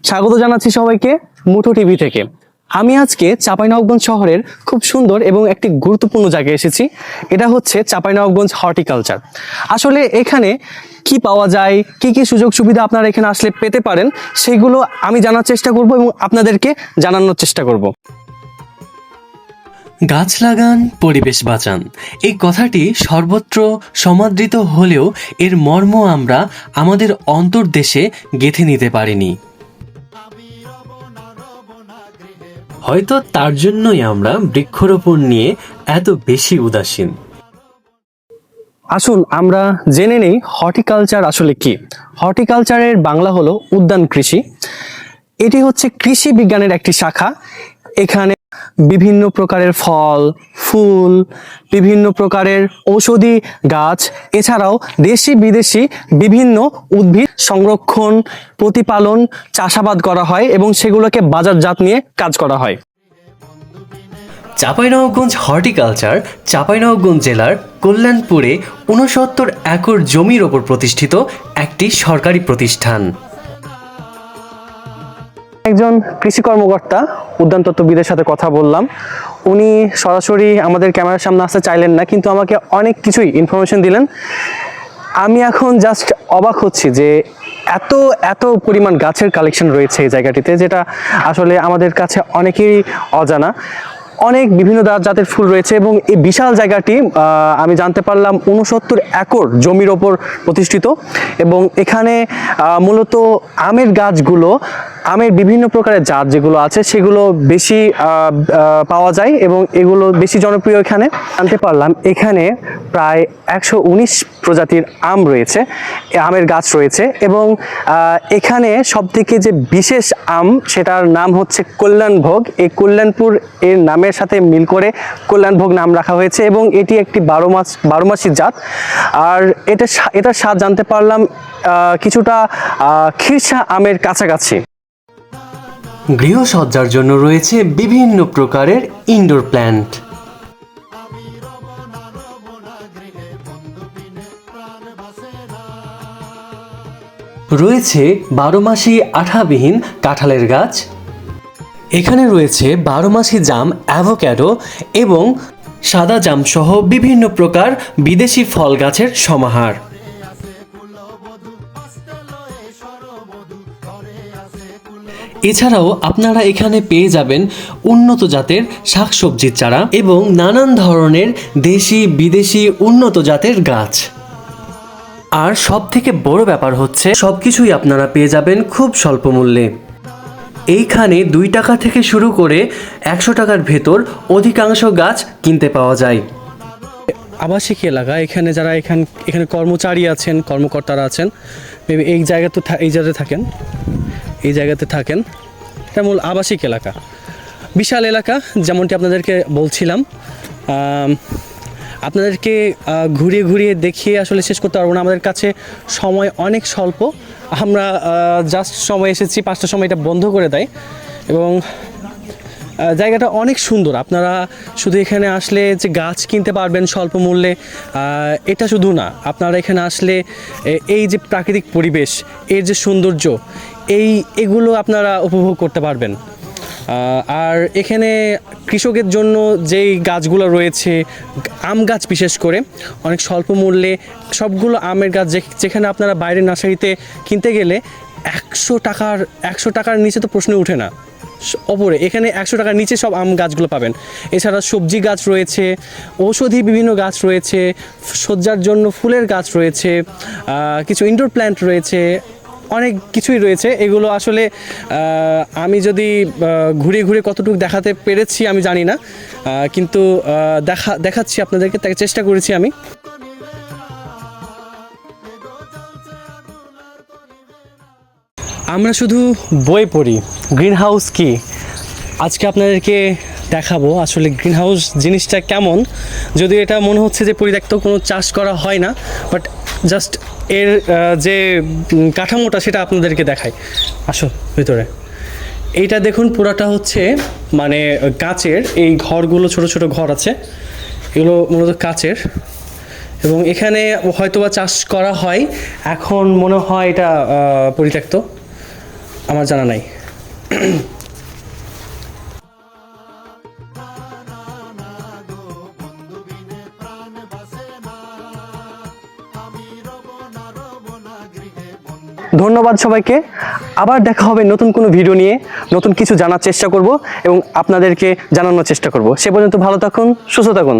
স্বাগত জানাচ্ছি সবাইকে মুঠো টিভি থেকে। আমি আজকে চাঁপাইনবাবগঞ্জ শহরের খুব সুন্দর এবং একটি গুরুত্বপূর্ণ জায়গায় এসেছি। এটা হচ্ছে চাঁপাইনবাবগঞ্জ হর্টিকালচার। আসলে এখানে কি পাওয়া যায়, কি কি সুযোগ সুবিধা আপনারা এখানে আসলে পেতে পারেন, সেগুলো আমি জানার চেষ্টা করব এবং আপনাদেরকে জানানোর চেষ্টা করব। গাছ লাগান, পরিবেশ বাঁচান, এই কথাটি সর্বত্র সমাদৃত হলেও এর মর্ম আমরা আমাদের অন্তর্দেশে গেঁথে নিতে পারিনি। হয়তো তার জন্যই আমরা বৃক্ষরোপণ নিয়ে এত বেশি উদাসীন। আসুন আমরা জেনে নেই হর্টিকালচার আসলে কি। হর্টিকালচারের বাংলা হলো উদ্যান কৃষি। এটি হচ্ছে কৃষি বিজ্ঞানের একটি শাখা। এখানে বিভিন্ন প্রকারের ফল, ফুল, বিভিন্ন প্রকারের ঔষধি গাছ, এছাড়াও দেশি বিদেশি বিভিন্ন উদ্ভিদ সংরক্ষণ, প্রতিপালন, চাষাবাদ করা হয় এবং সেগুলোকে বাজারজাত নিয়ে কাজ করা হয়। চাঁপাইনবাবগঞ্জ হর্টিকালচার চাঁপাইনবাবগঞ্জ জেলার কল্যাণপুরে ৬৯ একর জমির ওপর প্রতিষ্ঠিত একটি সরকারি প্রতিষ্ঠান। একজন কৃষি কর্মকর্তা উদ্যান তত্ত্ববিদের সাথে কথা বললাম। উনি সরাসরি আমাদের ক্যামেরার সামনে আসতে চাইলেন না, কিন্তু আমাকে অনেক কিছুই ইনফরমেশন দিলেন। আমি এখন জাস্ট অবাক হচ্ছি যে এত এত পরিমাণ গাছের কালেকশন রয়েছে এই জায়গাটিতে, যেটা আসলে আমাদের কাছে অনেকেরই অজানা। অনেক বিভিন্ন জাতের ফুল রয়েছে এবং এই বিশাল জায়গাটি আমি জানতে পারলাম ৬৯ একর জমির ওপর প্রতিষ্ঠিত। এবং এখানে মূলত আমের গাছগুলো, আমের বিভিন্ন প্রকারের জাত যেগুলো আছে সেগুলো বেশি পাওয়া যায় এবং এগুলো বেশি জনপ্রিয়। এখানে জানতে পারলাম এখানে প্রায় ১১৯ প্রজাতির আম রয়েছে, আমের গাছ রয়েছে। এবং এখানে সবথেকে যে বিশেষ আম, সেটার নাম হচ্ছে কল্যাণভোগ। এই কল্যাণপুর এর নামের সাথে মিল করে কল্যাণভোগ নাম রাখা হয়েছে এবং এটি একটি ১২ মাসি জাত। আর এটার স্বাদ জানতে পারলাম কিছুটা খিরসা আমের কাছাকাছি। গৃহসজ্জার জন্য রয়েছে বিভিন্ন প্রকারের ইনডোর প্ল্যান্ট। রয়েছে ১২ মাসি আঠাবিহীন কাঁঠালের গাছ। এখানে রয়েছে ১২ মাসি জাম, অ্যাভোক্যাডো এবং সাদা জাম সহ বিভিন্ন প্রকার বিদেশি ফল গাছের সমাহার। এছাড়াও আপনারা এখানে পেয়ে যাবেন উন্নত জাতের শাকসবজির চারা এবং নানান ধরনের দেশি বিদেশি উন্নত জাতের গাছ। আর সব থেকে বড় ব্যাপার হচ্ছে সবকিছুই আপনারা পেয়ে যাবেন খুব স্বল্প মূল্যে। এইখানে ২ টাকা থেকে শুরু করে ১০০ টাকার ভেতর অধিকাংশ গাছ কিনতে পাওয়া যায়। আবাসিক এলাকা, এখানে যারা এখানে কর্মচারী আছেন, কর্মকর্তারা আছেন, মেবি এই জায়গাতে থাকেন। এটা মূল আবাসিক এলাকা, বিশাল এলাকা। যেমনটি আপনাদেরকে বলছিলাম, আপনাদেরকে ঘুরিয়ে ঘুরিয়ে দেখিয়ে আসলে শেষ করতে পারবো না, আমাদের কাছে সময় অনেক স্বল্প। আমরা জাস্ট সময় এসেছি ৫টার সময়, এটা বন্ধ করে দেয়। এবং জায়গাটা অনেক সুন্দর। আপনারা শুধু এখানে আসলে যে গাছ কিনতে পারবেন স্বল্প মূল্যে, এটা শুধু না, আপনারা এখানে আসলে এই যে প্রাকৃতিক পরিবেশ, এর যে সৌন্দর্য, এগুলো আপনারা উপভোগ করতে পারবেন। আর এখানে কৃষকের জন্য যেই গাছগুলো রয়েছে, আম গাছ বিশেষ করে, অনেক স্বল্প মূল্যে সবগুলো আমের গাছ, যেখানে আপনারা বাইরের নার্সারিতে কিনতে গেলে ১০০ টাকার নিচে তো প্রশ্ন ওঠে না। ওপরে এখানে ১০০ টাকার নিচে সব আম গাছগুলো পাবেন। এছাড়া সবজি গাছ রয়েছে, ঔষধি বিভিন্ন গাছ রয়েছে, সজ্জার জন্য ফুলের গাছ রয়েছে, কিছু ইনডোর প্ল্যান্ট রয়েছে, অনেক কিছুই রয়েছে। এগুলো আসলে আমি যদি ঘুরে ঘুরে কতটুকু দেখাতে পেরেছি আমি জানি না, কিন্তু দেখাচ্ছি আপনাদেরকে, তাকে চেষ্টা করেছি আমি। আমরা শুধু বই পড়ি গ্রিন হাউস কি, আজকে আপনাদেরকে দেখাবো আসলে গ্রিন হাউস জিনিসটা কেমন। যদিও এটা মনে হচ্ছে যে পরিত্যক্ত, কোনো চাষ করা হয় না, বাট জাস্ট এর যে কাঠামোটা সেটা আপনাদেরকে দেখাই। আসো ভিতরে। এইটা দেখুন, পুরাটা হচ্ছে মানে কাচের। এই ঘরগুলো ছোট ছোট ঘর আছে, এগুলো মূলত কাচের। এবং এখানে হয়তোবা চাষ করা হয়, এখন মনে হয় এটা পরিত্যক্ত। আমার জানা নাই। ধন্যবাদ সবাইকে। আবার দেখা হবে নতুন কোনো ভিডিও নিয়ে, নতুন কিছু জানার চেষ্টা করব এবং আপনাদেরকে জানানোর চেষ্টা করব। সে পর্যন্ত ভালো থাকুন, সুস্থ থাকুন।